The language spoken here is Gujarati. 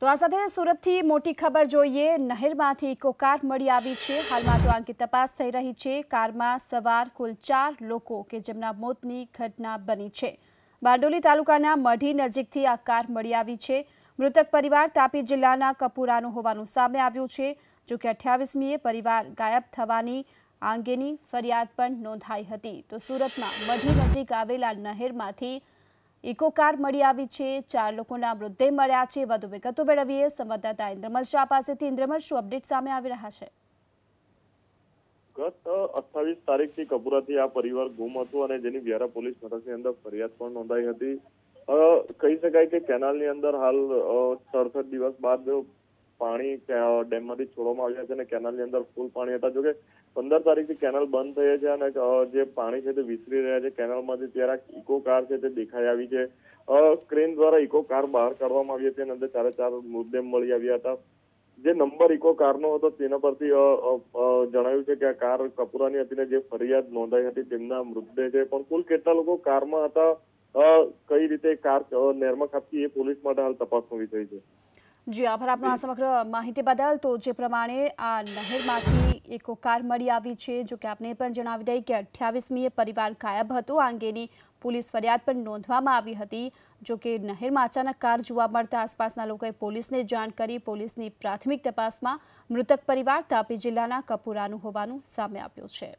તો આ સાથે સુરતથી મોટી ખબર જોઈએ। નહેરમાંથી ઇકો કાર મળી આવી છે। હાલમાં તો અંગે તપાસ થઈ રહી છે। કારમાં સવાર કુલ 4 લોકો કે જેમના મોતની ઘટના બની છે। બારડોલી તાલુકાના મઢી નજીકથી આ કાર મળી આવી છે। મૃતક પરિવાર તાપી જિલ્લાના કપુરાનું હોવાનું સામે આવ્યું છે। જો કે 28મીએ પરિવાર ગાયબ થવાની અંગેની ફરિયાદ પણ નોંધાઈ હતી। તો સુરતમાં મઢી નજીક આવેલા નહેરમાંથી ઇકો કાર મળી આવી છે। 4 લોકોના મૃતદેહ મળ્યા છે। વધુ વિગતો મેળવીએ સંવાદદાતા ઇન્દ્રમલ શાહ પાસેથી। ઇન્દ્રમલ, શું અપડેટ સામે આવી રહ્યા છે? ગત 28 તારીખથી કપુરાથી આ પરિવાર ગુમ હતું અને જેની વ્યારા પોલીસ મથકની અંદર ફરિયાદ પણ નોંધાઈ હતી। કહી શકાય કે કેનાલની અંદર હાલ 67 દિવસ બાદ પાણી ડેમમાંથી છોડવામાં આવ્યા છે અને કેનાલની અંદર ફૂલ પાણી હતા। જોકે 15 તારીખથી કેનાલ બંધ થઈ છે અને જે પાણી છે તે વિસરી રહ્યા છે કેનાલમાંથી। ત્યારે ઇકો કાર છે તે દેખાઈ આવી છે। ક્રેન દ્વારા ઇકો કાર બહાર કાઢવામાં આવી હતી અને અંદર 4 મૃતદેહ મળી આવ્યા હતા। જે નંબર ઇકો કારનો હતો તેના પરથી જણાવ્યું છે કે આ કાર કપુરાની હતી ને જે ફરિયાદ નોંધાઈ હતી તેમના મૃતદેહ છે। પણ કુલ કેટલા લોકો કારમાં હતા, કઈ રીતે કાર નહેરમાં ખાબકી એ પોલીસ માટે હાલ તપાસનો વિષય છે। જી આભાર આપનો આ સમગ્ર માહિતી બદલ। તો જે પ્રમાણે આ નહેરમાંથી ઇકો કાર મળી આવી છે। જો કે આપને પણ જણાવી દઈએ કે 28મીએ પરિવાર ગાયબ હતો। આ અંગેની પોલીસ ફરિયાદ પણ નોંધવામાં આવી હતી। જો કે નહેરમાં અચાનક કાર જોવા મળતા આસપાસના લોકોએ પોલીસને જાણ કરી। પોલીસની પ્રાથમિક તપાસમાં મૃતક પરિવાર તાપી જિલ્લાના કપુરાનું હોવાનું સામે આવ્યું છે।